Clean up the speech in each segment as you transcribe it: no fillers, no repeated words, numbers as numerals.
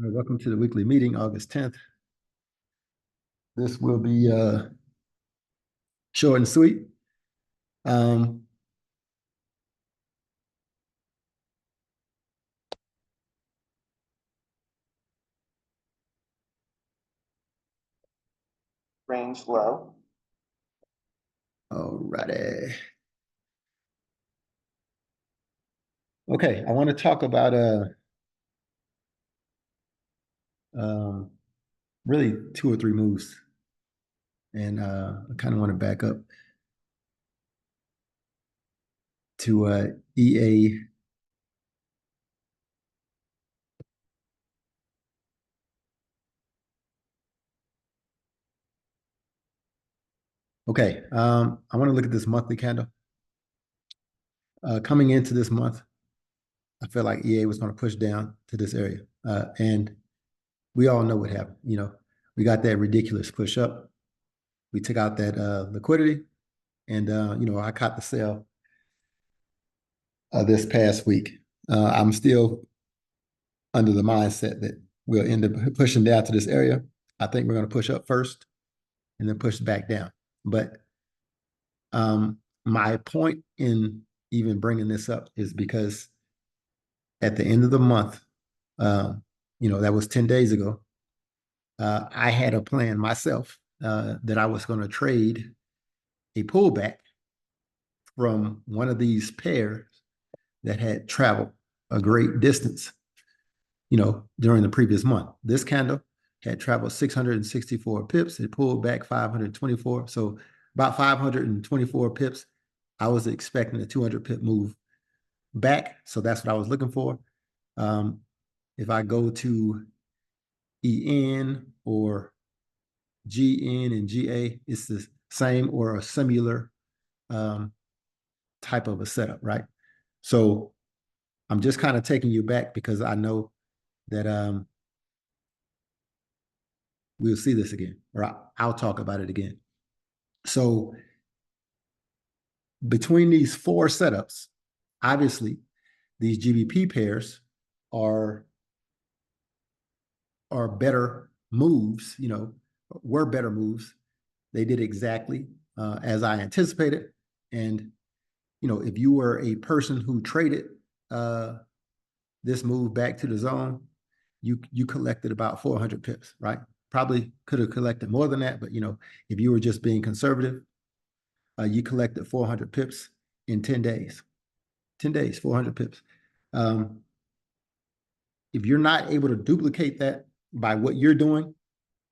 All right, welcome to the weekly meeting, August 10th. This will be short and sweet. Um, Range low. all righty. Okay, I want to talk about um, really two or three moves. And I kind of want to back up to EA. Okay, I want to look at this monthly candle. Coming into this month, I felt like EA was going to push down to this area. And we all know what happened. We got that ridiculous push up. We took out that liquidity. And, I caught the sell this past week. I'm still under the mindset that we'll end up pushing down to this area. I think we're going to push up first and then push back down. But my point in even bringing this up is because at the end of the month, that was 10 days ago, I had a plan myself that I was going to trade a pullback from one of these pairs that had traveled a great distance, during the previous month. This candle had traveled 664 pips. It pulled back 524. So about 524 pips. I was expecting a 200 pip move back. So that's what I was looking for. If I go to EN or GN and GA, it's the same or a similar type of a setup, right? So I'm just kind of taking you back because I know that we'll see this again, or I'll talk about it again. So between these four setups, obviously these GBP pairs are better moves, were better moves. They did exactly as I anticipated. And, if you were a person who traded this move back to the zone, you collected about 400 pips, right? Probably could have collected more than that, but if you were just being conservative, you collected 400 pips in 10 days. 10 days, 400 pips. If you're not able to duplicate that by what you're doing,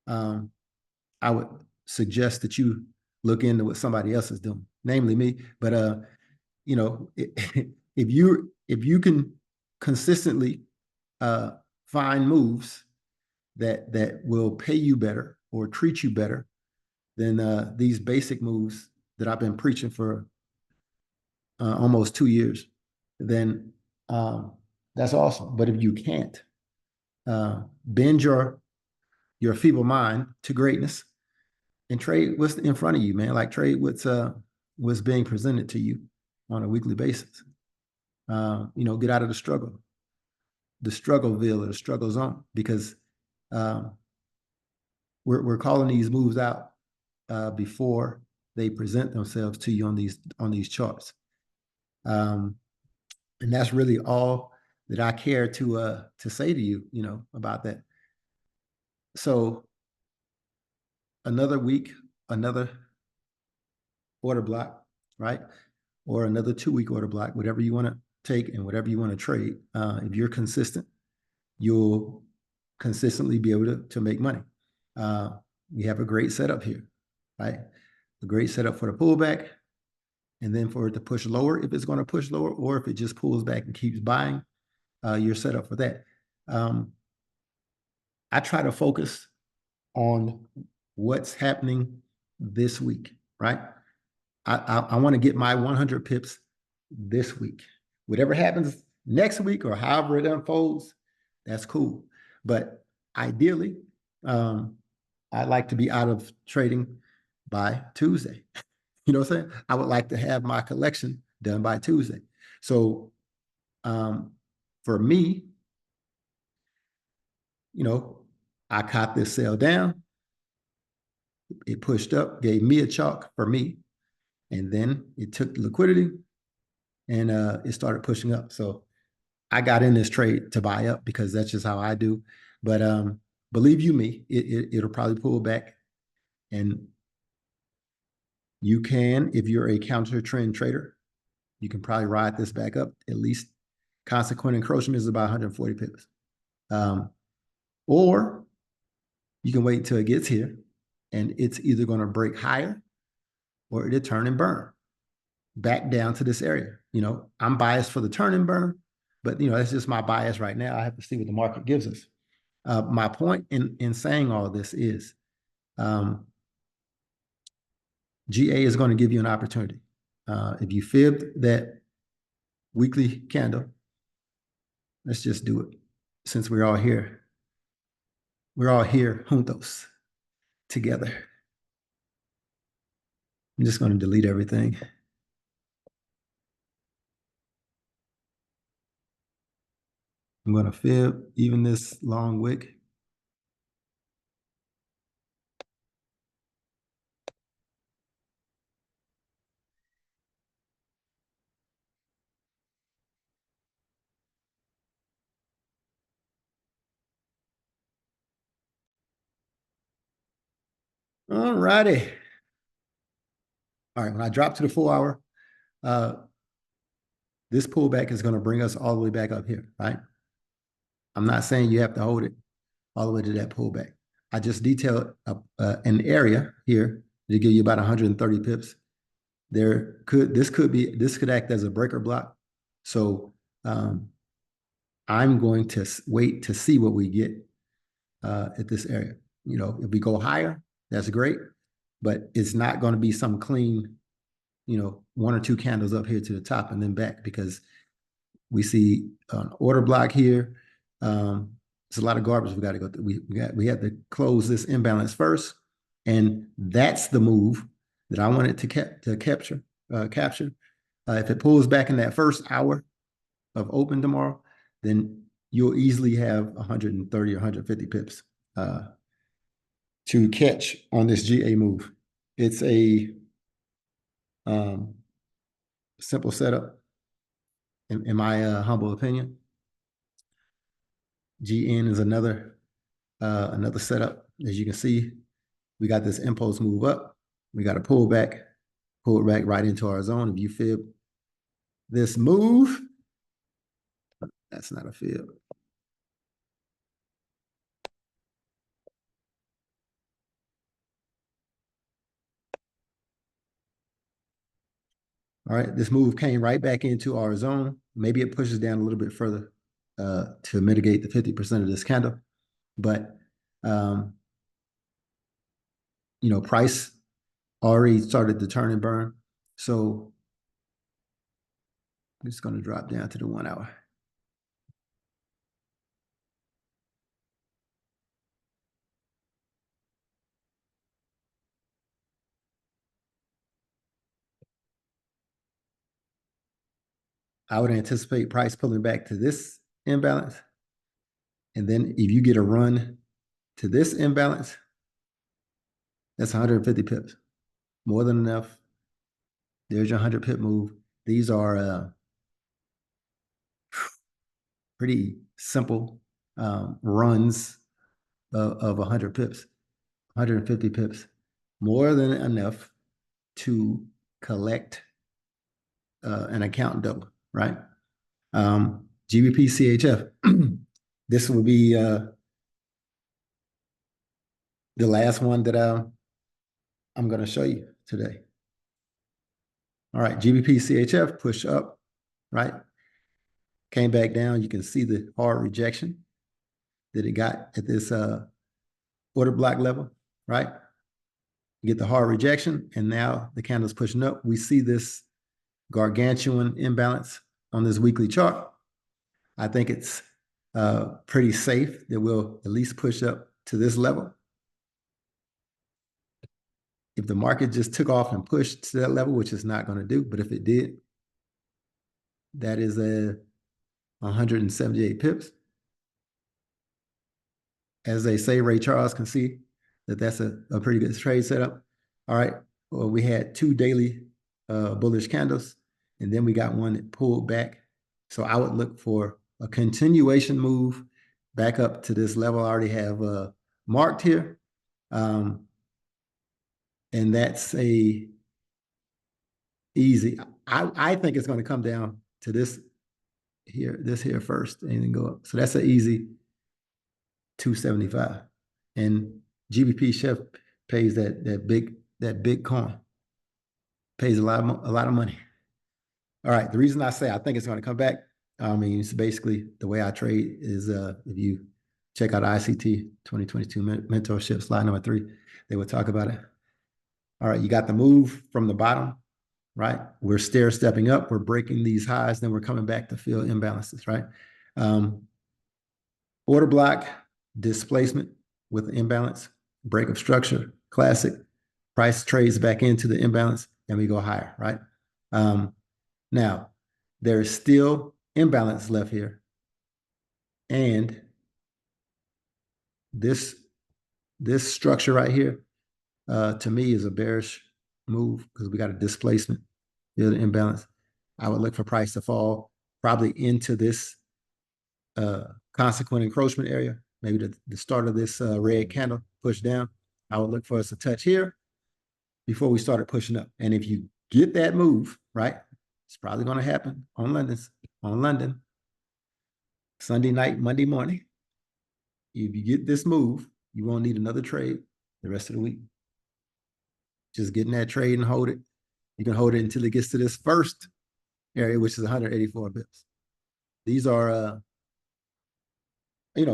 I would suggest that you look into what somebody else is doing, namely me. But if you can consistently find moves that will pay you better or treat you better than these basic moves that I've been preaching for almost 2 years, then that's awesome. But if you can't, bend your feeble mind to greatness and trade what's in front of you, man. Like trade what's being presented to you on a weekly basis. Get out of the struggleville or the struggle zone, because we're calling these moves out before they present themselves to you on these charts. And that's really all that I care to say to you, about that. So another week, another order block, right? Or another 2-week order block, whatever you want to take and whatever you want to trade. If you're consistent, you'll consistently be able to make money. We have a great setup here, right? A great setup for the pullback, and then for it to push lower if it's going to push lower, or if it just pulls back and keeps buying, you're set up for that. I try to focus on what's happening this week, right? I want to get my 100 pips this week. Whatever happens next week or however it unfolds, that's cool. But ideally, I'd like to be out of trading by Tuesday. You know what I'm saying? I would like to have my collection done by Tuesday. So for me, you know, I caught this sell down. It pushed up, gave me a chalk for me. And then it took the liquidity and it started pushing up. So I got in this trade to buy up because that's just how I do. But believe you me, it'll probably pull back. And you can, if you're a counter trend trader, you can probably ride this back up. At least consequent encroachment is about 140 pips. Or you can wait until it gets here and it's either going to break higher or it'll turn and burn back down to this area. You know, I'm biased for the turn and burn, but you know, that's just my bias right now. I have to see what the market gives us. My point in saying all this is GA is going to give you an opportunity. If you fibbed that weekly candle, let's just do it. Since we're all here juntos together. I'm just going to delete everything. I'm going to fib even this long wick. All righty. All right, when I drop to the 4 hour, this pullback is going to bring us all the way back up here, right? I'm not saying you have to hold it all the way to that pullback. I just detailed an area here to give you about 130 pips. This could act as a breaker block. So I'm going to wait to see what we get at this area. You know, if we go higher, that's great, but it's not going to be some clean, you know, 1 or 2 candles up here to the top and then back, because we see an order block here. It's a lot of garbage we got to go through. We had to close this imbalance first, and that's the move that I wanted to capture. If it pulls back in that first hour of open tomorrow, then you'll easily have 130 or 150 pips to catch on this GA move. It's a simple setup, in my humble opinion. GN is another setup. As you can see, we got this impulse move up. We got to pull it back right into our zone. If you fib this move, that's not a fib. All right, this move came right back into our zone. Maybe it pushes down a little bit further to mitigate the 50% of this candle. But, you know, price already started to turn and burn. So I'm just going to drop down to the 1 hour. I would anticipate price pulling back to this imbalance. And then if you get a run to this imbalance, that's 150 pips. More than enough. There's your 100 pip move. These are pretty simple runs of 100 pips, 150 pips. More than enough to collect an account double, right? GBP CHF. This will be the last one that I'm going to show you today. All right, GBP CHF push up, right? Came back down. You can see the hard rejection that it got at this order block level, right? You get the hard rejection, and now the candle's pushing up. We see this gargantuan imbalance on this weekly chart. I think it's pretty safe that we'll at least push up to this level. If the market just took off and pushed to that level, which it's not going to do, but if it did, that is 178 pips. as they say, Ray Charles can see that that's a pretty good trade setup. All right. Well, we had 2 daily bullish candles, and then we got one that pulled back. So I would look for a continuation move back up to this level I already have marked here. And that's a easy. I think it's going to come down to this here first and then go up. So that's an easy 275. And GBP Chef pays that big coin. Pays a lot of money. All right. The reason I say I think it's going to come back, I mean, it's basically the way I trade is if you check out ICT 2022 mentorship slide number 3, they would talk about it. All right, you got the move from the bottom, right? We're stair stepping up, we're breaking these highs, then we're coming back to fill imbalances, right? Order block, displacement with imbalance, break of structure, classic. Price trades back into the imbalance and we go higher, right? Now, there's still imbalance left here. And this structure right here, to me, is a bearish move because we got a displacement, the imbalance. I would look for price to fall probably into this consequent encroachment area, maybe the start of this red candle push down. I would look for us to touch here before we started pushing up. And if you get that move, right, it's probably going to happen on London, Sunday night, Monday morning. If you get this move, you won't need another trade the rest of the week. Just getting that trade and hold it. You can hold it until it gets to this first area, which is 184 bips. These are,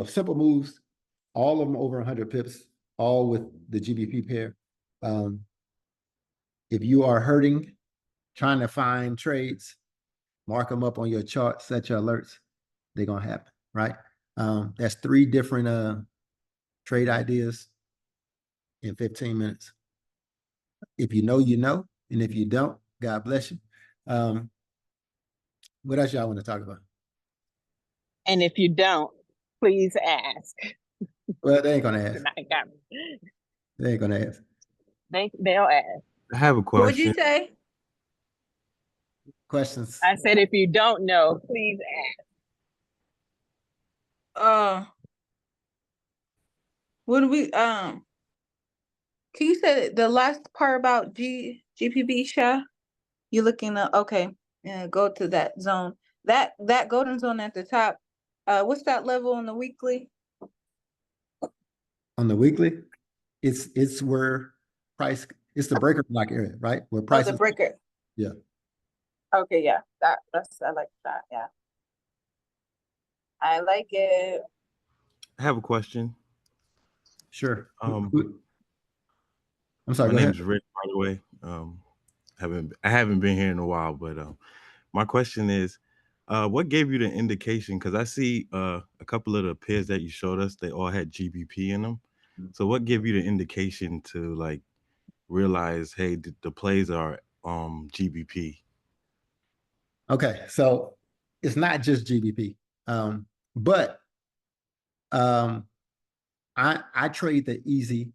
simple moves, all of them over 100 pips, all with the GBP pair. If you are hurting, trying to find trades, mark them up on your chart, set your alerts. They're going to happen, right? That's 3 different trade ideas in 15 minutes. If you know, you know. And if you don't, God bless you. What else y'all want to talk about? And if you don't, please ask. Well, they ain't going to ask. They ain't going to ask. They'll ask. I have a question. What'd you say? Questions? I said, if you don't know, please ask. What do we can you say the last part about GPB Sha? You're looking at okay, go to that zone. That golden zone at the top. What's that level on the weekly? On the weekly, it's where price, it's the breaker block area, right? Where price the breaker. Yeah. Okay, yeah. That's I like that, yeah. I like it. I have a question. Sure. I'm My sorry. Go name ahead. is Rick, by the way. I haven't been here in a while, but my question is, what gave you the indication? Because I see a couple of the pairs that you showed us, they all had GBP in them. So what gave you the indication to like realize, hey, the plays are GBP? Okay, so it's not just GBP, but I trade the easy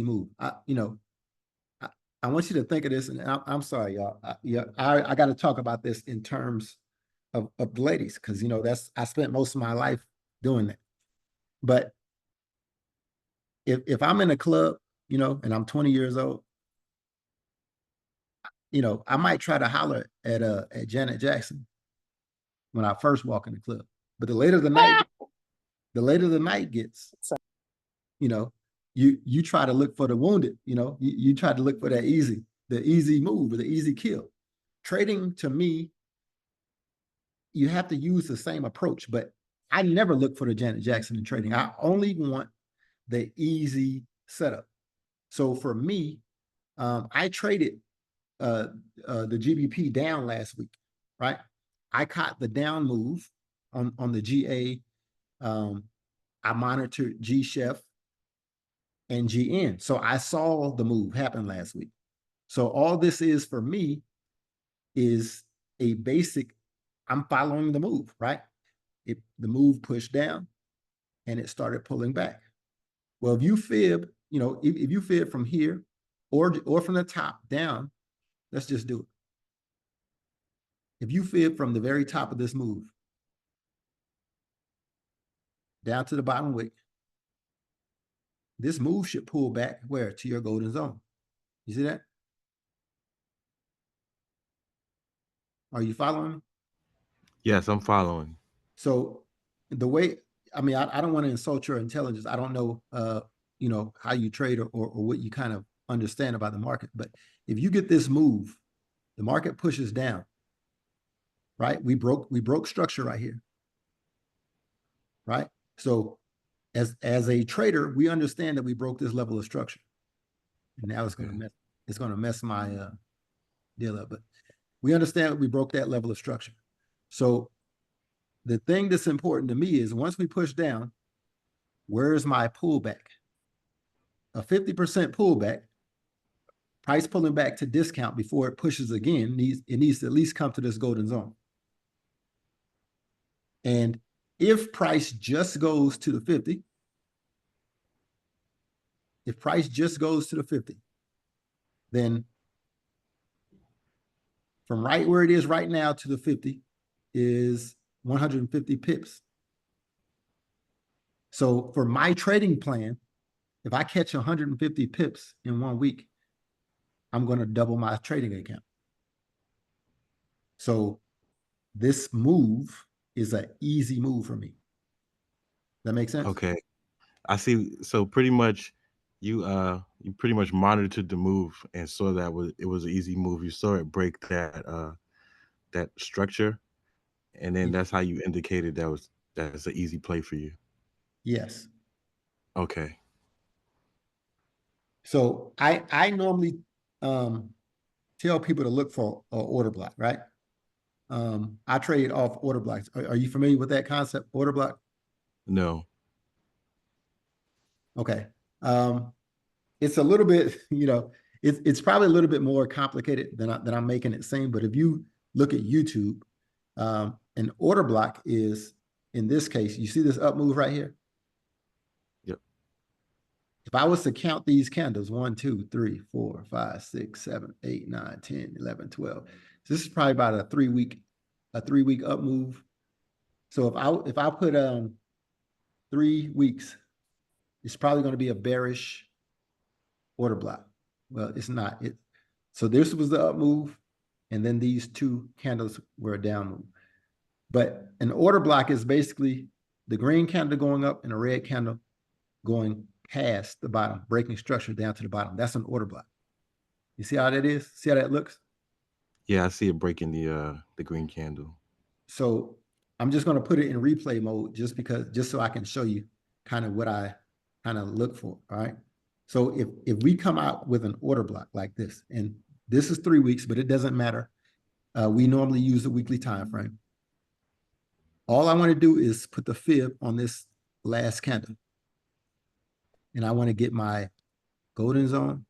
move. I want you to think of this, and I'm sorry, y'all. I got to talk about this in terms of the ladies, because I spent most of my life doing that. But if I'm in a club, and I'm 20 years old, I might try to holler at Janet Jackson when I first walk in the club. But the later the night gets, you try to look for the wounded, you try to look for the easy move or the easy kill. Trading, to me, you have to use the same approach, but I never look for the Janet Jackson in trading. I only want the easy setup. So for me, I traded the GBP down last week, right? I caught the down move on the GA. I monitored G-Chef and GN. So I saw the move happen last week. So all this is for me is a basic, I'm following the move, right? If the move pushed down, and it started pulling back. Well, if you fib, you know, if you fib from here or from the top down, let's just do it. If you fib from the very top of this move down to the bottom wick, this move should pull back where? To your golden zone. You see that? Are you following me? Yes, I'm following. So the way, I mean, I don't want to insult your intelligence. I don't know, you know, how you trade or what you kind of understand about the market. But if you get this move, the market pushes down, right? We broke structure right here, right? So as a trader, we understand that we broke this level of structure, and now it's going to mess my deal up. But we understand we broke that level of structure. So the thing that's important to me is once we push down, where's my pullback? A 50% pullback, price pulling back to discount before it pushes again, needs to at least come to this golden zone. And if price just goes to the 50, if price just goes to the 50, then from right where it is right now to the 50 is 150 pips. So for my trading plan, if I catch 150 pips in 1 week, I'm going to double my trading account. So this move is an easy move for me. That makes sense? Okay. I see. So pretty much you pretty much monitored the move and saw that it was an easy move. You saw it break that structure, and then Yeah. that's how you indicated that's an easy play for you. Yes. Okay. So I normally tell people to look for an order block, right? I trade off order blocks. Are you familiar with that concept, order block? No. Okay. It's a little bit, you know, it's probably a little bit more complicated than I'm making it seem. But if you look at YouTube, an order block is, in this case, you see this up move right here? Yep. If I was to count these candles, 1, 2, 3, 4, 5, 6, 7, 8, 9, 10, 11, 12. So this is probably about a 3-week up move. So if I put 3 weeks, it's probably going to be a bearish order block. Well, it's not. So this was the up move, and then these 2 candles were a down move. But an order block is basically the green candle going up and a red candle going past the bottom, breaking structure down to the bottom. That's an order block. You see how that is? See how that looks? Yeah, I see it breaking the green candle. So I'm just going to put it in replay mode just so I can show you kind of what I kind of look for. All right. So if we come out with an order block like this, and this is 3 weeks, but it doesn't matter. We normally use a weekly time frame. All I want to do is put the fib on this last candle. And I want to get my golden zone.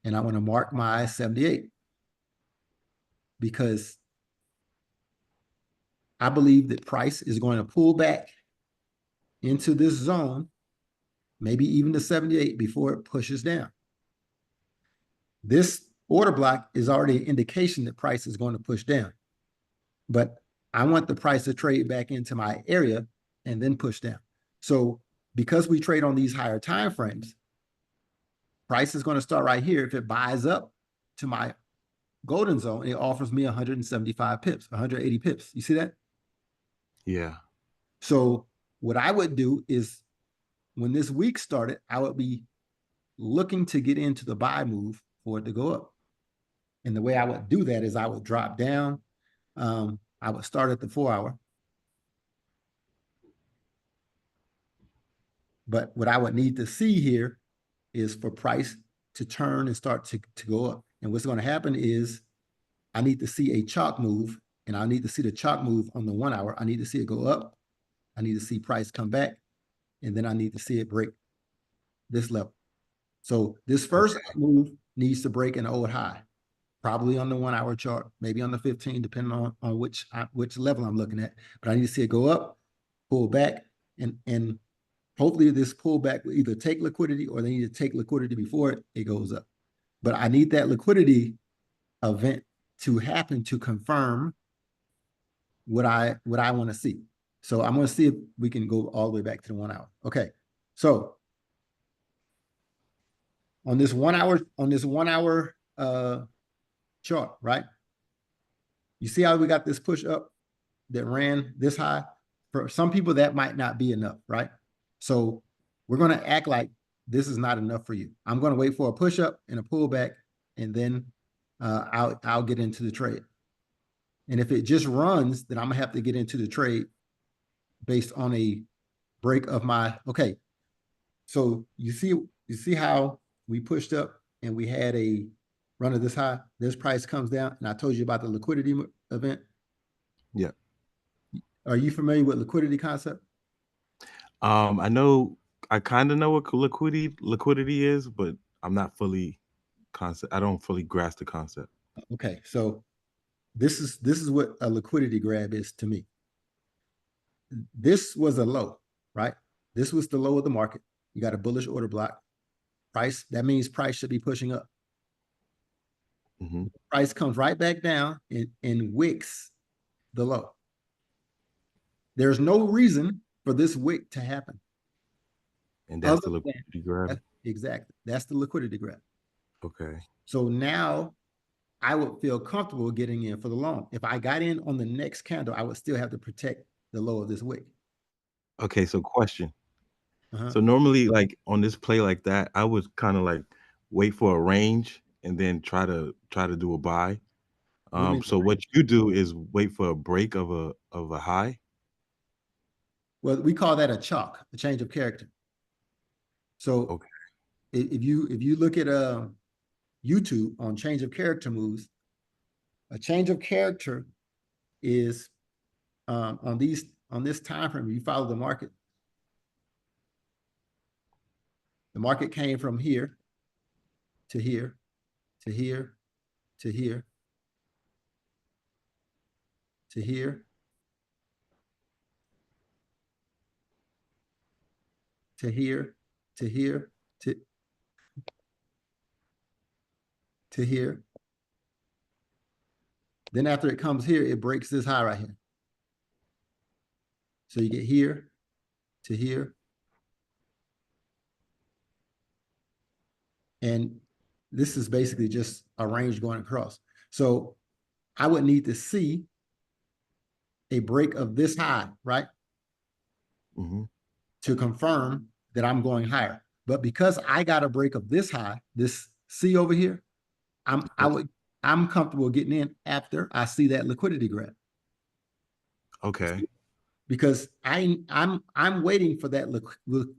And I want to mark my 78. Because I believe that price is going to pull back into this zone, maybe even to 78 before it pushes down. This order block is already an indication that price is going to push down. But I want the price to trade back into my area and then push down. So because we trade on these higher time frames, price is going to start right here. If it buys up to my golden zone, it offers me 175 pips, 180 pips. You see that? Yeah. So what I would do is when this week started, I would be looking to get into the buy move for it to go up. And the way I would do that is I would drop down. I would start at the 4-hour. But what I would need to see here is for price to turn and start to go up. And what's going to happen is I need to see a chalk move, and I need to see the chalk move on the 1-hour. I need to see it go up. I need to see price come back, and then I need to see it break this level. So this first move needs to break an old high, probably on the 1-hour chart, maybe on the 15, depending on which level I'm looking at. But I need to see it go up, pull back, and hopefully this pullback will either take liquidity or they need to take liquidity before it goes up. But I need that liquidity event to happen to confirm what I want to see. So I'm going to see if we can go all the way back to the 1 hour. Okay. So on this 1 hour, chart, right? You see how we got this push up that ran this high? For some people, that might not be enough, right? So we're going to act like this is not enough for you. I'm going to wait for a push up and a pullback, and then I'll get into the trade. And if it just runs, then I'm gonna have to get into the trade based on a break of my, okay. So you see how we pushed up and we had a run of this high, this price comes down, and I told you about the liquidity event. Yeah. Are you familiar with liquidity concept? I know, I kind of know what liquidity is, but I'm not fully I don't fully grasp the concept. Okay, so this is what a liquidity grab is to me. This was a low, right? This was the low of the market. You got a bullish order block. Price, that means price should be pushing up. Mm-hmm. Price comes right back down and wicks the low. There's no reason for this wick to happen. And that's the liquidity grab? Exactly. That's the liquidity grab. Okay. So now I would feel comfortable getting in for the long. If I got in on the next candle, I would still have to protect the low of this wick. Okay, so question. So normally, like on this play like that, I would kind of like wait for a range and then try to do a buy. So what you do is wait for a break of a high. Well, we call that a chalk, a change of character. So okay, if you look at YouTube on change of character moves, a change of character is on this time frame. You follow the market. The market came from here to here to here to here to here to here to here to here. Then after it comes here, it breaks this high right here. So you get here to here. And this is basically just a range going across. So I would need to see a break of this high, right? mm-hmm, To confirm that I'm going higher. But because I got a break of this high, this C over here, I'm comfortable getting in after I see that liquidity grab. Okay. Because I'm waiting for that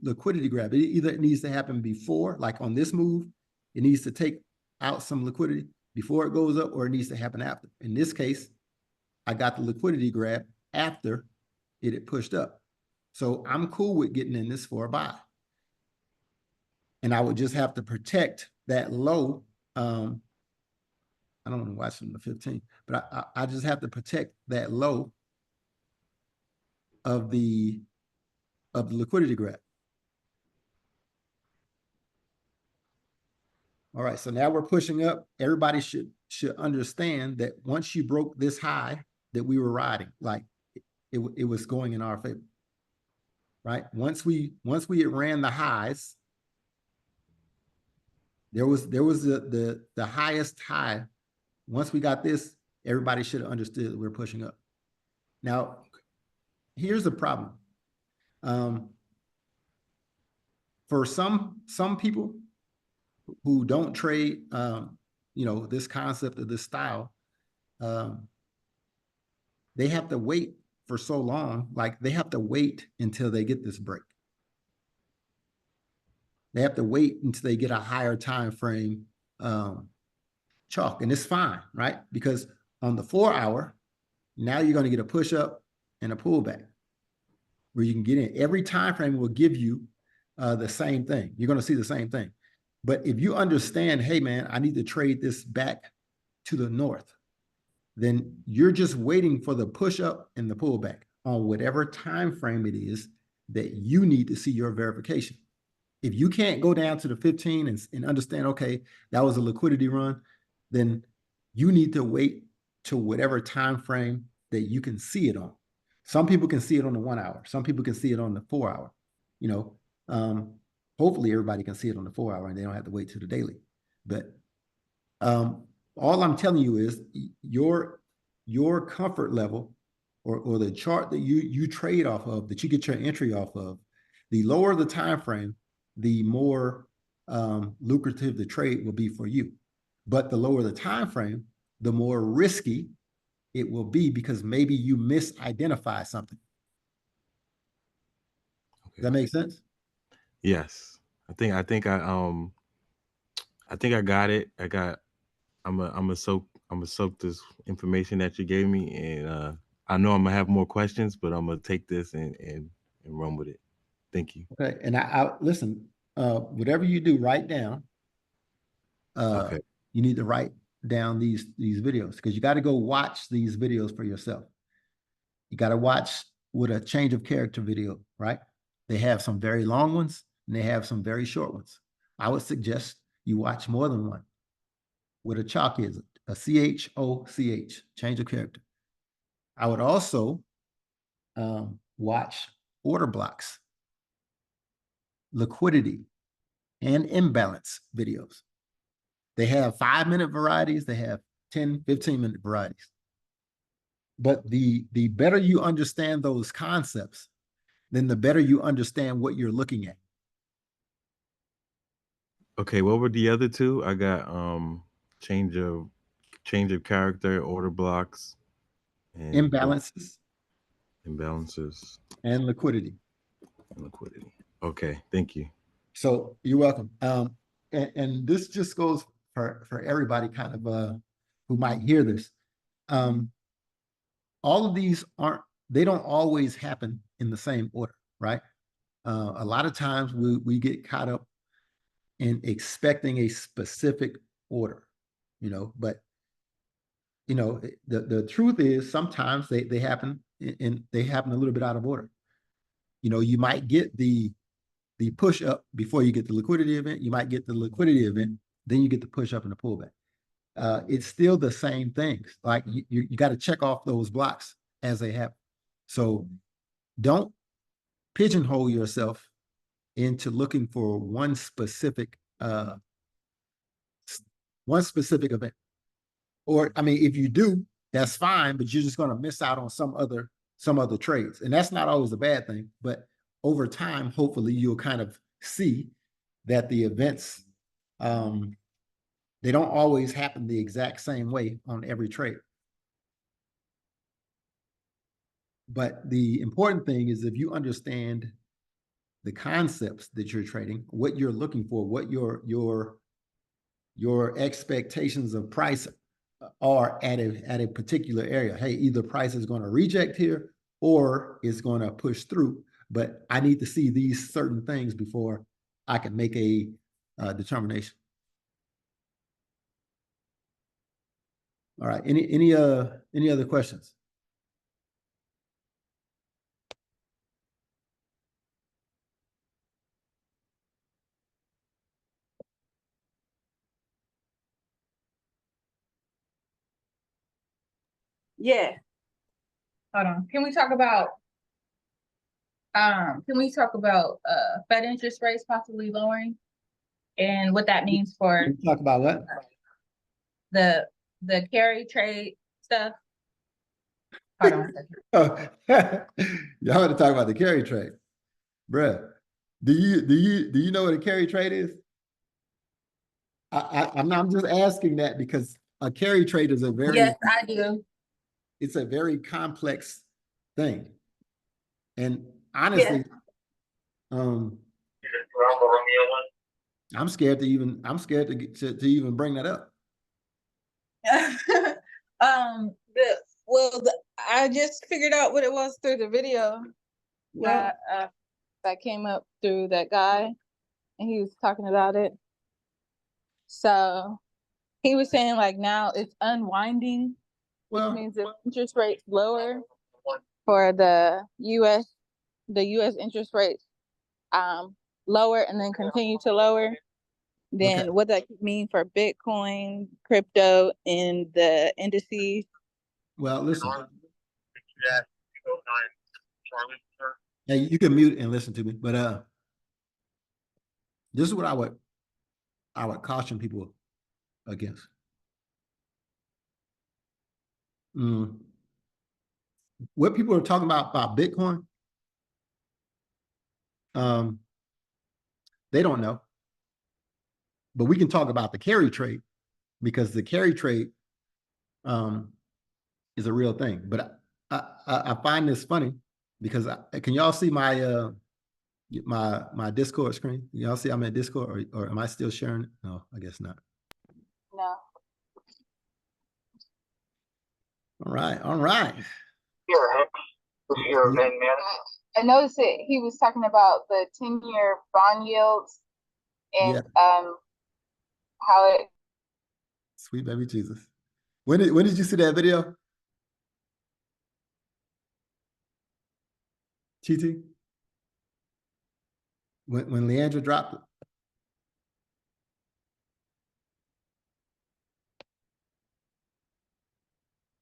liquidity grab. Either it needs to happen before, like on this move, it needs to take out some liquidity before it goes up, or it needs to happen after. In this case, I got the liquidity grab after it had pushed up. So I'm cool with getting in this for a buy. And I would just have to protect that low. I don't want to watch from the 15, but I just have to protect that low of the liquidity grab. All right, so now we're pushing up. Everybody should understand that once you broke this high that we were riding, like it was going in our favor, right? Once we had ran the highs, there was the highest high. Once we got this, everybody should have understood that we're pushing up. Now, here's the problem. For some people who don't trade, this concept of this style, they have to wait for so long. Like they have to wait until they get this break. They have to wait until they get a higher time frame chalk, and it's fine, right? Because on the 4 hour, now you're going to get a push up and a pullback where you can get in. Every time frame will give you the same thing. You're going to see the same thing. But if you understand, hey man, I need to trade this back to the north, then you're just waiting for the push up and the pullback. on whatever time frame it is that you need to see your verification. If you can't go down to the 15 and understand, okay, that was a liquidity run, then you need to wait to whatever time frame that you can see it on. Some people can see it on the 1 hour. Some people can see it on the 4 hour. You know, hopefully everybody can see it on the 4 hour and they don't have to wait to the daily. But all I'm telling you is your comfort level or the chart that you trade off of, that you get your entry off of, the lower the time frame, the more lucrative the trade will be for you. But the lower the time frame, the more risky it will be, because maybe you misidentify something. Okay. Does that make sense? Yes. I think I got it. I'm gonna soak this information that you gave me, and I know I'm gonna have more questions, but I'm gonna take this and run with it. Thank you. Okay. And I listen, whatever you do, write down. Okay. You need to write down these videos, because you got to go watch these videos for yourself. You got to watch with a change of character video, right? They have some very long ones and they have some very short ones. I would suggest you watch more than one. What a chalk is, a CHOCH, change of character. I would also watch order blocks, liquidity, and imbalance videos. They have 5-minute varieties. They have 10, 15-minute varieties. But the better you understand those concepts, then the better you understand what you're looking at. Okay, what were the other two? I got change of character, order blocks, and Imbalances imbalances and liquidity. and liquidity. Okay, thank you. So you're welcome. And this just goes for everybody kind of who might hear this. All of these they don't always happen in the same order, right? A lot of times we get caught up in expecting a specific order, but the truth is sometimes they happen and they happen a little bit out of order. You might get the push up before you get the liquidity event. You might get the liquidity event, then you get the push up and the pullback. It's still the same things. Like you got to check off those blocks as they happen. So don't pigeonhole yourself into looking for one specific event. Or, I mean, if you do, that's fine, but you're just going to miss out on some other trades. And that's not always a bad thing, but over time, hopefully you'll kind of see that the events, they don't always happen the exact same way on every trade. But the important thing is, if you understand the concepts that you're trading, what you're looking for, what your expectations of price are at a particular area. Hey, either price is going to reject here or it's going to push through, but I need to see these certain things before I can make a determination. All right. Any other questions? Yeah. Hold on. Can we talk about Fed interest rates possibly lowering and what that means for Can we talk about what? the carry trade stuff? Hold on. Oh, y'all want to talk about the carry trade, bruh? Do you know what a carry trade is? I'm just asking that because a carry trade is Yes, I do. it's a very complex thing. And honestly, I'm scared to even bring that up. I just figured out what it was through the video that came up through that guy, and he was talking about it. So he was saying like now it's unwinding, which means if interest rates lower for the US interest rates lower and then continue to lower, then Okay. what that could mean for Bitcoin, crypto, and the indices. Well, listen. Yeah, you can mute and listen to me, but this is what I would caution people against. What people are talking about Bitcoin, they don't know. But we can talk about the carry trade, because the carry trade is a real thing. But I find this funny because can y'all see my my Discord screen? Y'all see I'm at Discord, or am I still sharing it? No, I guess not. No. All right, all right. Your main man. I noticed it. He was talking about the 10-year bond yields and Yeah. how it. Sweet baby Jesus. When did you see that video? TT? When Leandra dropped it?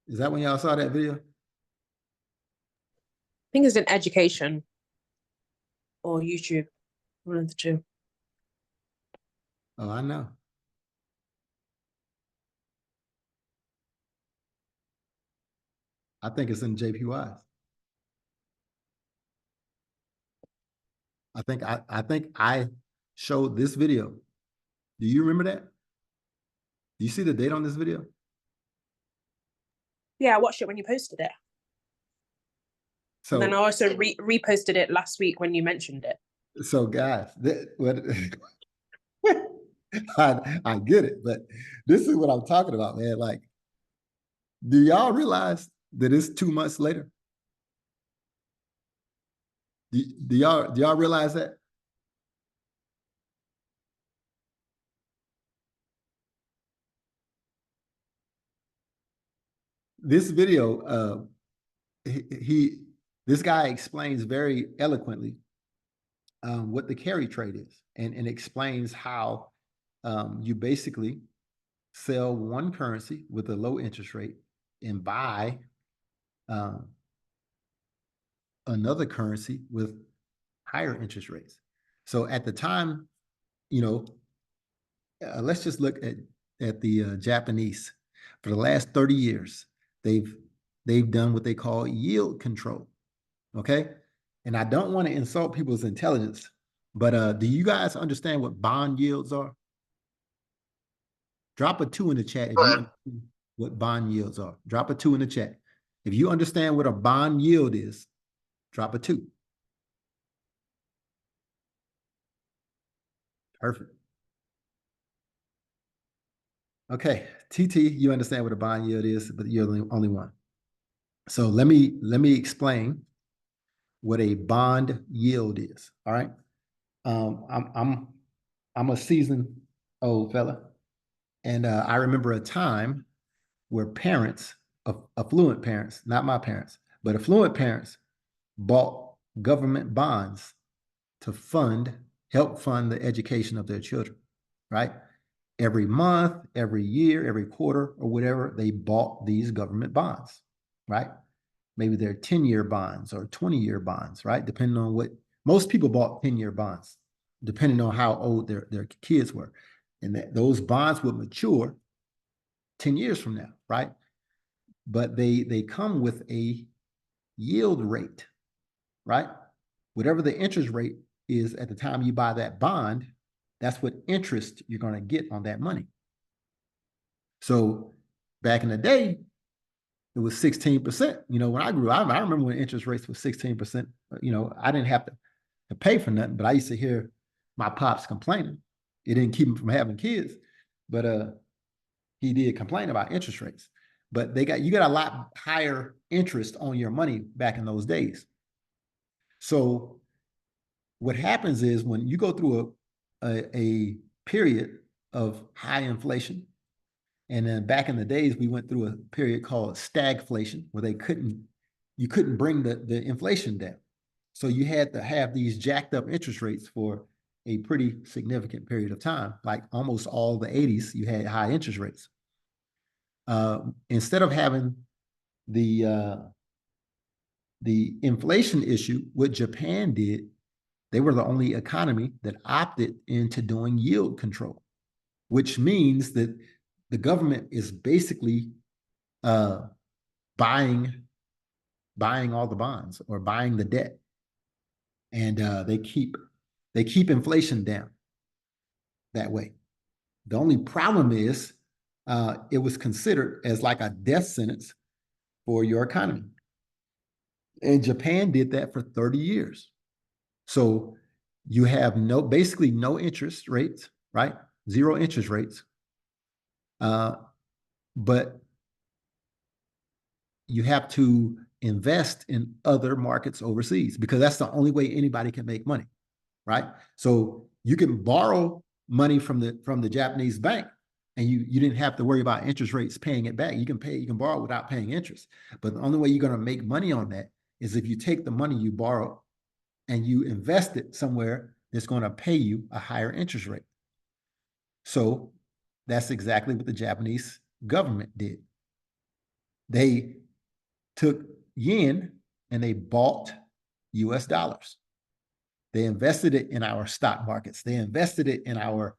Is that when y'all saw that video? I think it's in education or YouTube, one of the two. Oh, I know. I think it's in JPY. I think I showed this video. Do you remember that? Do you see the date on this video? Yeah, I watched it when you posted it. So And then I also reposted it last week when you mentioned it. so guys, I get it, but this is what I'm talking about, man. Like, do y'all realize that it's 2 months later? Do y'all realize that? This video, this guy explains very eloquently what the carry trade is, and explains how you basically sell one currency with a low interest rate and buy another currency with higher interest rates. So at the time, you know, let's just look at the Japanese. For the last 30 years, they've done what they call yield control. Okay. And I don't want to insult people's intelligence, but do you guys understand what bond yields are? Drop a 2 in the chat if you understand what bond yields are. Drop a 2 in the chat. If you understand what a bond yield is, drop a 2. Perfect. Okay, TT, you understand what a bond yield is, but you're the only one. So let me explain what a bond yield is. All right. I'm a seasoned old fella, and I remember a time where parents, affluent parents, not my parents, but affluent parents, bought government bonds to help fund the education of their children. Right. Every month, every year, every quarter, or whatever, they bought these government bonds, right? Maybe they're 10-year bonds or 20-year bonds, right? Depending on what, most people bought 10-year bonds, depending on how old their kids were. And those bonds would mature 10 years from now, right? But they come with a yield rate, right? Whatever the interest rate is at the time you buy that bond, that's what interest you're going to get on that money. So back in the day, it was 16%. You know, when I grew up, I remember when interest rates was 16%. You know, I didn't have to pay for nothing, but I used to hear my pops complaining. It didn't keep him from having kids, but he did complain about interest rates. But you got a lot higher interest on your money back in those days. So what happens is when you go through a period of high inflation, and then back in the days, we went through a period called stagflation, where they couldn't you couldn't bring the inflation down. So you had to have these jacked up interest rates for a pretty significant period of time. Like almost all the 80s, you had high interest rates. Instead of having the inflation issue, what Japan did, they were the only economy that opted into doing yield control, which means that the government is basically buying all the bonds or buying the debt, and they keep inflation down that way. The only problem is it was considered as like a death sentence for your economy. And Japan did that for 30 years. So you have basically no interest rates, right? Zero interest rates. But you have to invest in other markets overseas because that's the only way anybody can make money, right? So you can borrow money from the Japanese bank, and you didn't have to worry about interest rates paying it back. You can borrow without paying interest. But the only way you're going to make money on that is if you take the money you borrow and you invest it somewhere that's going to pay you a higher interest rate. So that's exactly what the Japanese government did. They took yen and they bought US dollars. They invested it in our stock markets. They invested it in our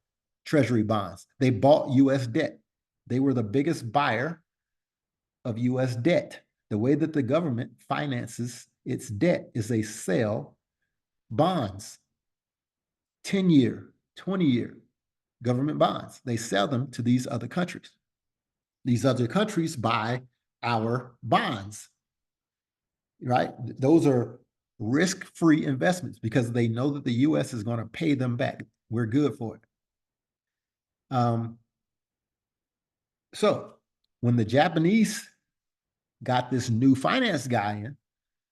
treasury bonds. They bought US debt. They were the biggest buyer of US debt. The way that the government finances its debt is they sell bonds, 10-year, 20-year government bonds. They sell them to these other countries. These other countries buy our bonds, right? Those are risk-free investments because they know that the U.S. is going to pay them back. We're good for it. So when the Japanese got this new finance guy in,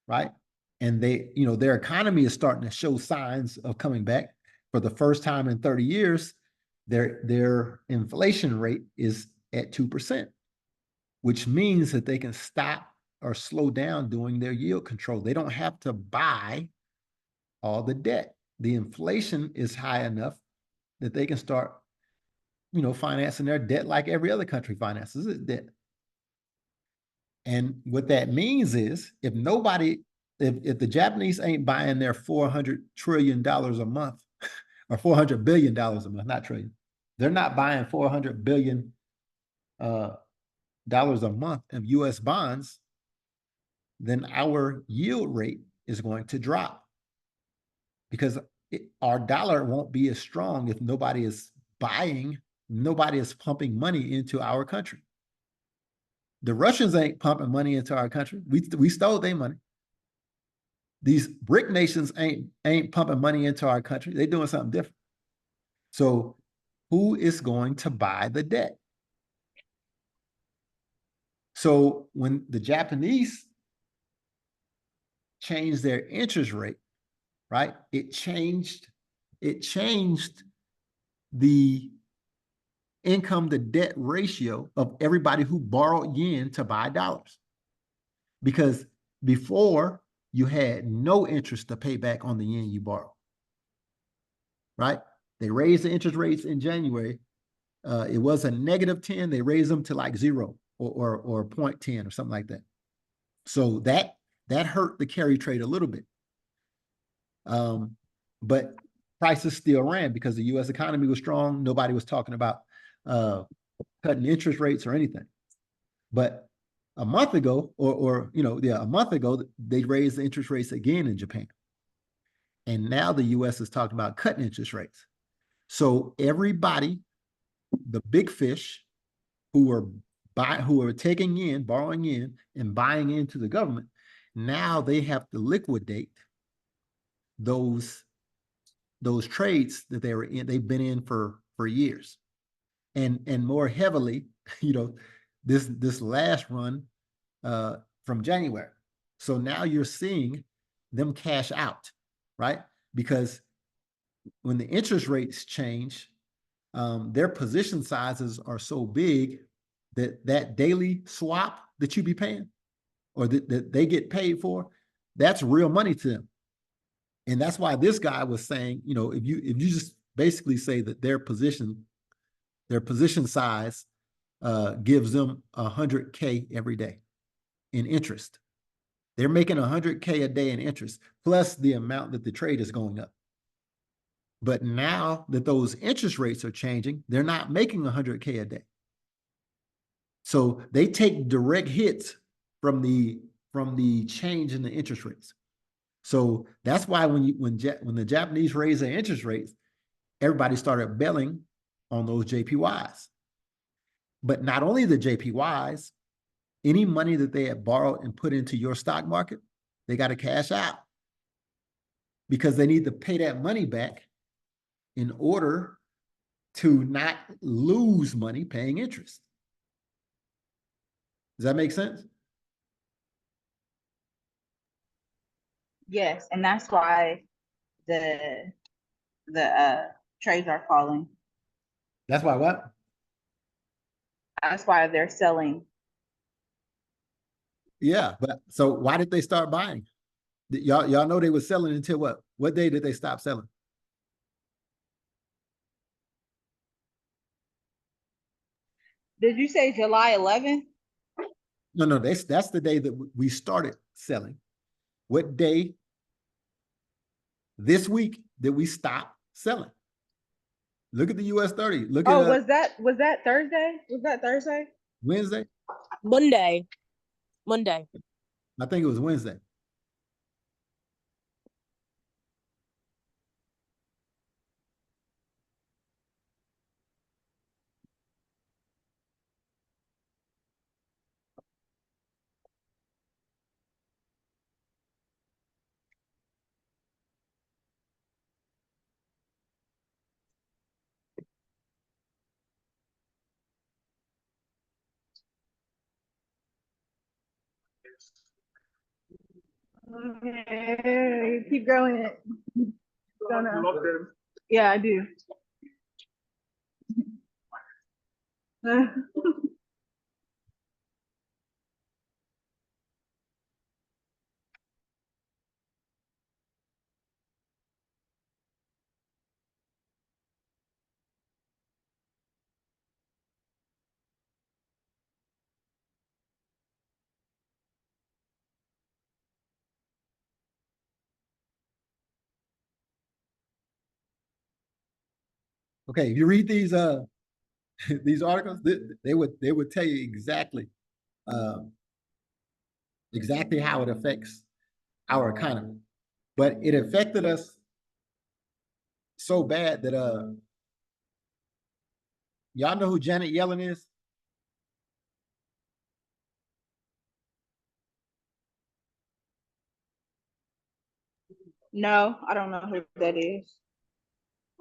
right, and they, their economy is starting to show signs of coming back for the first time in 30 years, their inflation rate is at 2%, which means that they can stop or slow down doing their yield control. They don't have to buy all the debt. The inflation is high enough that they can start, financing their debt like every other country finances its debt. And what that means is if the Japanese ain't buying their $400 trillion a month or $400 billion a month, not trillion, they're not buying $400 billion dollars a month of US bonds, then our yield rate is going to drop because our dollar won't be as strong if nobody is pumping money into our country. The Russians ain't pumping money into our country. We stole their money. These BRIC nations ain't pumping money into our country. They're doing something different. So who is going to buy the debt? So when the Japanese changed their interest rate, right, it changed the income to debt ratio of everybody who borrowed yen to buy dollars. Because before you had no interest to pay back on the yen you borrow, right? They raised the interest rates in January. It was a -10. They raised them to like 0 or 0.10 or something like that. So that hurt the carry trade a little bit. But prices still ran because the U.S. economy was strong. Nobody was talking about cutting interest rates or anything. But a month ago, a month ago, they raised the interest rates again in Japan. And now the U.S. is talking about cutting interest rates. So everybody, the big fish who are taking yen, borrowing yen, and buying into the government, now they have to liquidate those trades that they've been in for years. And more heavily, this last run from January. So now you're seeing them cash out, right? Because when the interest rates change, their position sizes are so big that daily swap that you be paying or that they get paid for, that's real money to them. And that's why this guy was saying, you know, if you just basically say that their position size gives them 100K every day in interest. They're making 100K a day in interest, plus the amount that the trade is going up. But now that those interest rates are changing, they're not making 100K a day. So they take direct hits from the change in the interest rates. So that's why when the Japanese raised their interest rates, everybody started bailing on those JPYs. But not only the JPYs, any money that they had borrowed and put into your stock market, they got to cash out because they need to pay that money back in order to not lose money paying interest. Does that make sense? Yes, and that's why the trades are falling. That's why what? That's why they're selling. Yeah, but so why did they start buying? Y'all know they were selling until what? What day did they stop selling? Did you say July 11th? No, that's the day that we started selling. What day this week did we stop selling? Look at the US 30. Look Oh, at was that Thursday? Was that Thursday? Wednesday. Monday. I think it was Wednesday. Okay, keep growing it. Yeah, I do. Okay, if you read these these articles, they would tell you exactly exactly how it affects our economy. But it affected us so bad that y'all know who Janet Yellen is? No, I don't know who that is.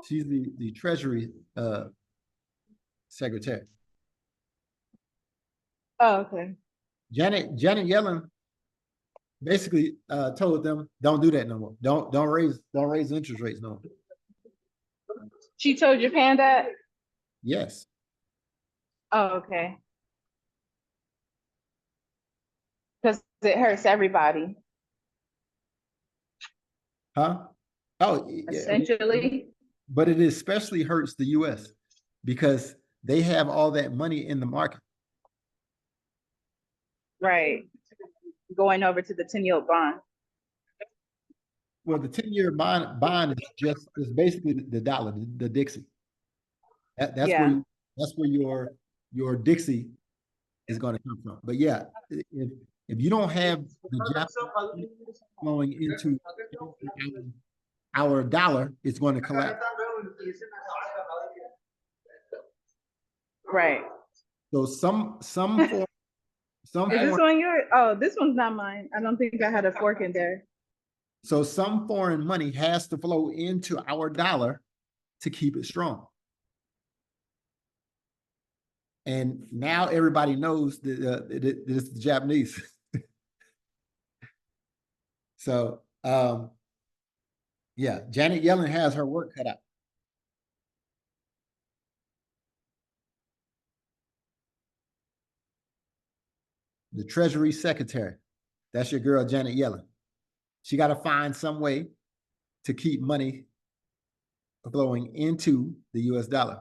She's the Treasury Secretary. Oh, okay. Janet Yellen basically told them, don't do that no more. Don't raise interest rates no more. She told Japan that? Yes. Oh, okay. Because it hurts everybody, Huh? Oh, yeah. essentially. But it especially hurts the US because they have all that money in the market. Right. Going over to the 10-year bond. Well, the 10-year bond is basically the dollar, the Dixie. That's Yeah. where your Dixie is going to come from. But yeah, if you don't have the Japanese flowing into our dollar, it's going to collapse. Right. So some Is this one yours? Oh, this one's not mine. I don't think I had a fork in there. So some foreign money has to flow into our dollar to keep it strong. And now everybody knows that it's the Japanese. So, yeah, Janet Yellen has her work cut out. The Treasury Secretary. That's your girl, Janet Yellen. She got to find some way to keep money flowing into the US dollar.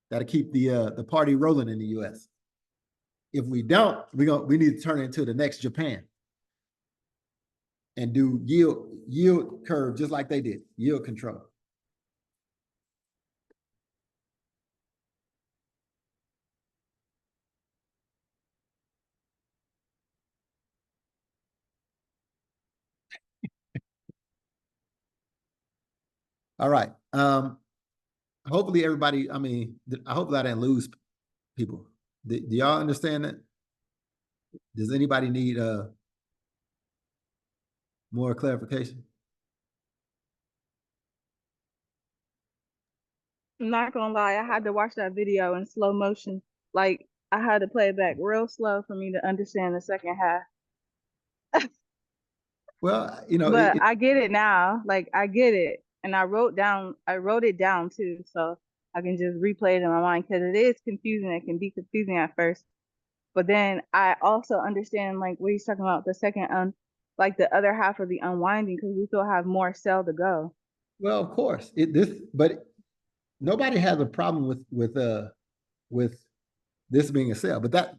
Got to keep the party rolling in the US. If we don't, we need to turn it into the next Japan and do yield curve just like they did, yield control. All right. Hopefully everybody, I mean, I hope that I didn't lose people. Do y'all understand that? Does anybody need more clarification? I'm not gonna lie, I had to watch that video in slow motion. Like I had to play it back real slow for me to understand the second half. Well, you know, But I get it now. Like I get it. And I wrote it down too, so I can just replay it in my mind because it is confusing. It can be confusing at first. But then I also understand like what he's talking about the second like the other half of the unwinding because we still have more sell to go. well, of course, but nobody has a problem with this being a sale. But that,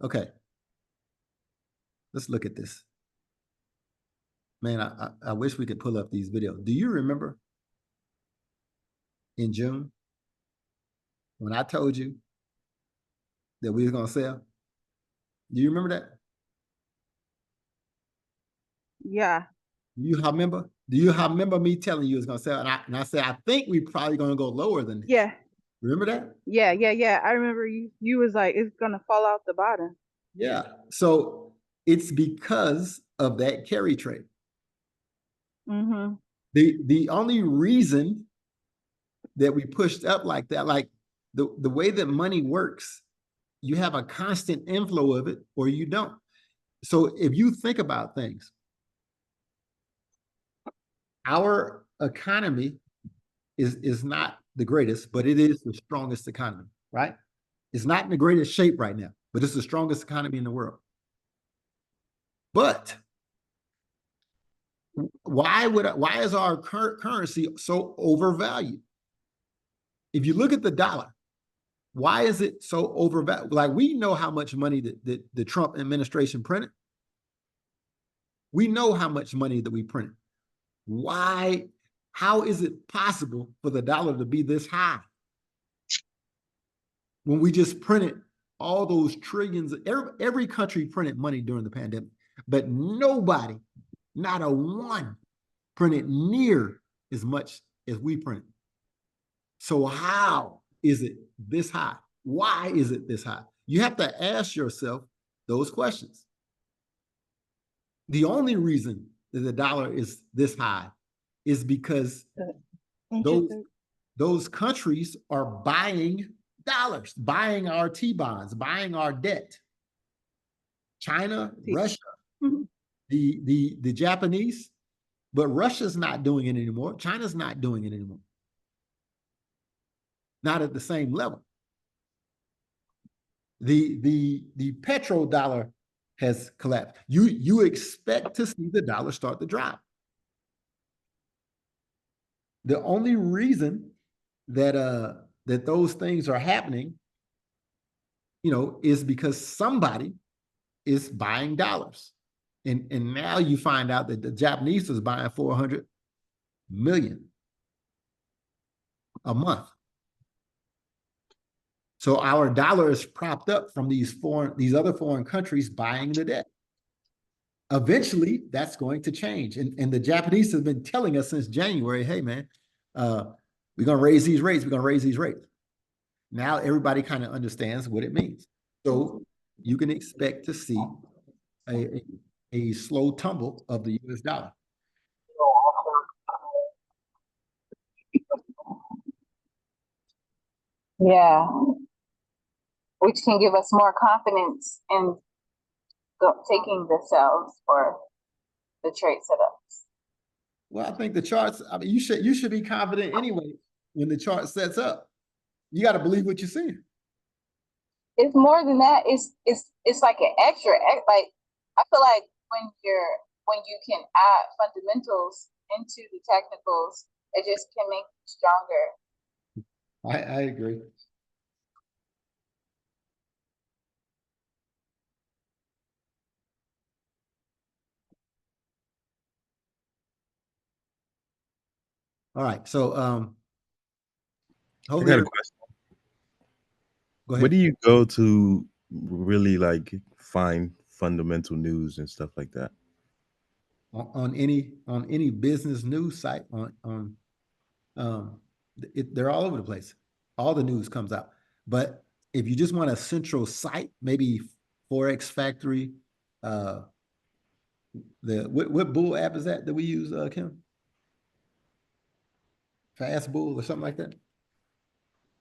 okay, let's look at this. Man, I wish we could pull up these videos. Do you remember in June when I told you that we was gonna sell? Do you remember that? Yeah. Do you remember me telling you it was gonna sell? And I said I think we probably gonna go lower than this. Yeah. Remember that? Yeah. I remember you was like, it's gonna fall out the bottom. Yeah. So it's because of that carry trade. Mm-hmm. The only reason that we pushed up like that, like the way that money works, you have a constant inflow of it or you don't. So if you think about things, our economy is not the greatest, but it is the strongest economy, right? It's not in the greatest shape right now, but it's the strongest economy in the world. But why is our currency so overvalued? If you look at the dollar, why is it so overvalued? Like we know how much money that the Trump administration printed. We know how much money that we printed. Why? How is it possible for the dollar to be this high when we just printed all those trillions? Every country printed money during the pandemic, but nobody, not a one, printed near as much as we printed. So how is it this high? Why is it this high? You have to ask yourself those questions. The only reason that the dollar is this high is because those countries are buying dollars, buying our T-bonds, buying our debt. China, Russia, the Japanese, but Russia's not doing it anymore. China's not doing it anymore. Not at the same level. The petrodollar has collapsed. You expect to see the dollar start to drop. The only reason that that those things are happening, you know, is because somebody is buying dollars. And now you find out that the Japanese is buying 400 million a month. So our dollar is propped up from these other foreign countries buying the debt. Eventually, that's going to change. And the Japanese have been telling us since January, hey, man, we're going to raise these rates. We're going to raise these rates. Now everybody kind of understands what it means. So you can expect to see a slow tumble of the US dollar. Yeah, which can give us more confidence in taking the sales for the trade setups. Well, I think the charts, I mean, you should be confident anyway when the chart sets up. You got to believe what you're seeing. It's more than that. It's like an extra, like I feel like when you can add fundamentals into the technicals, it just can make you stronger. I agree. All right, so I hopefully, got a question. go Where ahead. do you go to really like find fundamental news and stuff like that? On any business news site they're all over the place. All the news comes out. But if you just want a central site, maybe Forex Factory, what bull app is that we use, Kim? Fast Bull or something like that?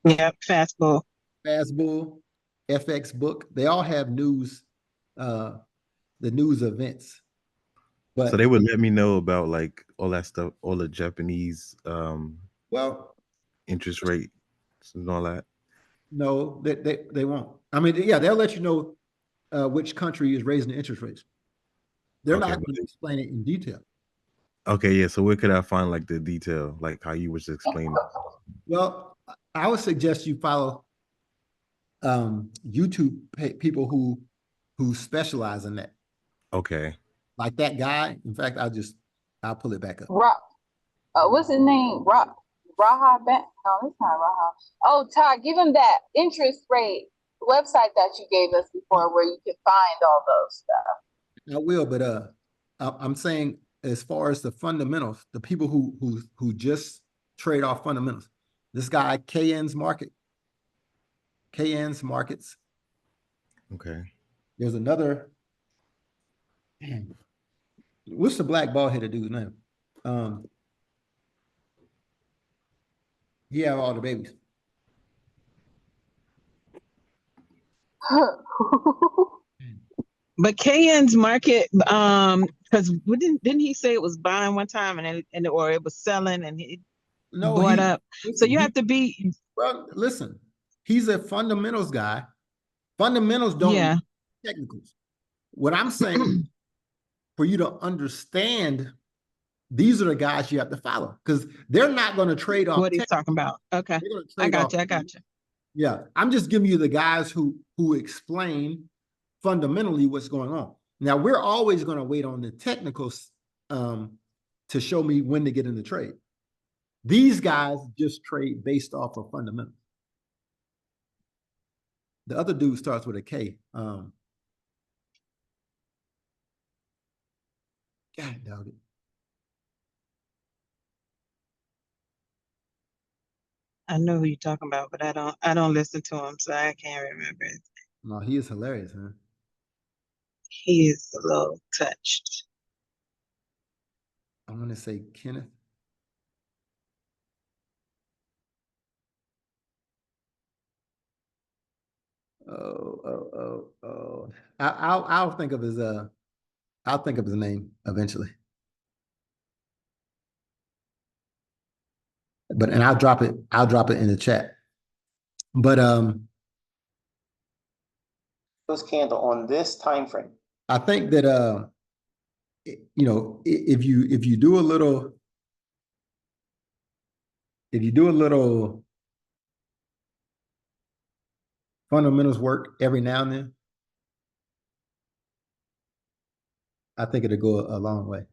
Yep, fastball. Fast Bull, FX Book, they all have news, the news events. But So they would let me know about like all that stuff, all the Japanese well, interest rates and all that. no, they won't. I mean, yeah, they'll let you know which country is raising the interest rates. They're Okay, not going to explain it in detail. Okay, yeah. So where could I find like the detail, like how you was explaining? Well, I would suggest you follow YouTube people who specialize in that. Okay. Like that guy. In fact, I'll pull it back up. What's his name? Raha Ben? No, it's not Raha. Oh, Todd, give him that interest rate website that you gave us before, where you can find all those stuff. I will, but I'm saying as far as the fundamentals, the people who just trade off fundamentals. This guy, KN's Markets. Okay. There's another. Man, what's the black ball headed dude's name? He have all the babies. But KN's market, because didn't he say it was buying one time and or it was selling and it No, bought up? So you he- have to be, Well, listen, he's a fundamentals guy. Fundamentals don't yeah. need technicals. What I'm saying, for you to understand, these are the guys you have to follow because they're not going to trade off. What he's talking about. Okay, They're gonna I trade got off- you. I got you. Yeah, I'm just giving you the guys who explain fundamentally what's going on. Now we're always going to wait on the technicals to show me when to get in the trade. These guys just trade based off of fundamentals. The other dude starts with a K. God dog it. I know who you're talking about, but I don't listen to him, so I can't remember it. No, he is hilarious, huh? He is a little touched. I'm gonna say Kenneth. Oh. I'll think of his name eventually. But I'll drop it in the chat. But Close candle on this time frame. I think that if you do a little fundamentals work every now and then, I think it'll go a long way.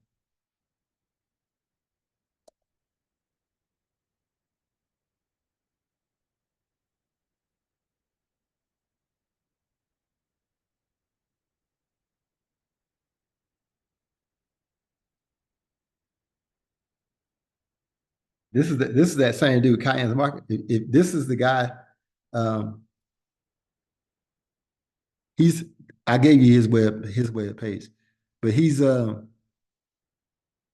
This is that same dude, Kayan's Market. If this is the guy, I gave you his web page, but he's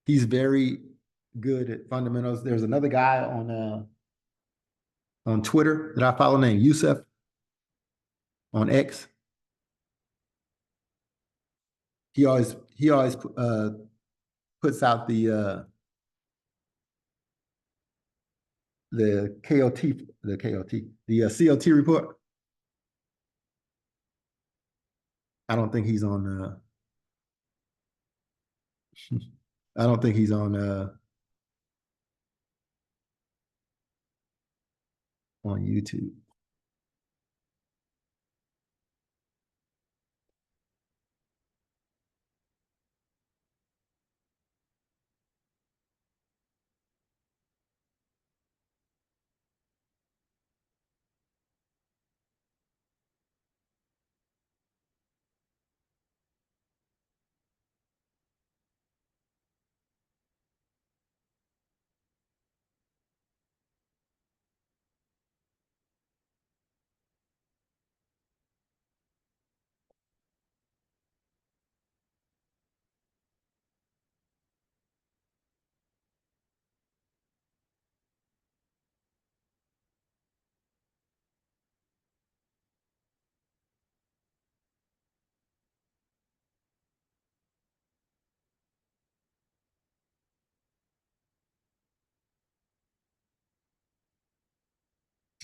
very good at fundamentals. There's another guy on Twitter that I follow named Yusef on X. He always puts out the CLT report. I don't think he's on I don't think he's on YouTube.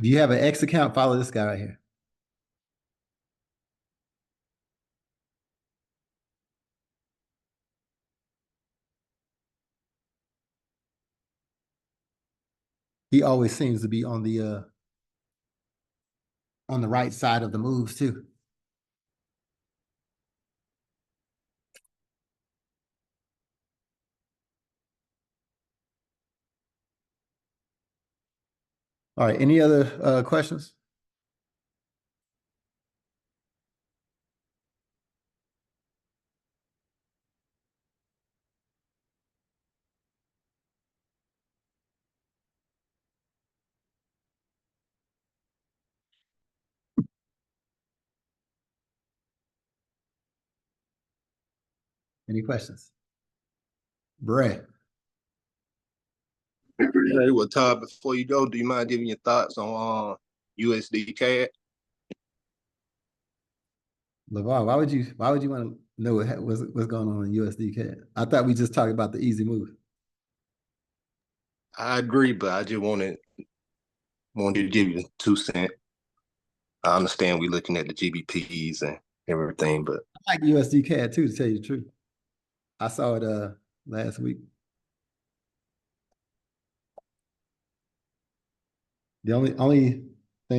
If you have an X account, follow this guy right here. He always seems to be on the right side of the moves too. All right, any other questions? Any questions? Brett. Hey, well, Todd, before you go, do you mind giving your thoughts on USD CAD? LeVar, why would you want to know what's going on in USD CAD? I thought we just talked about the easy move. I agree, but I just wanted to give you 2 cents. I understand we're looking at the GBPs and everything, but I like USD CAD too, to tell you the truth. I saw it last week. The only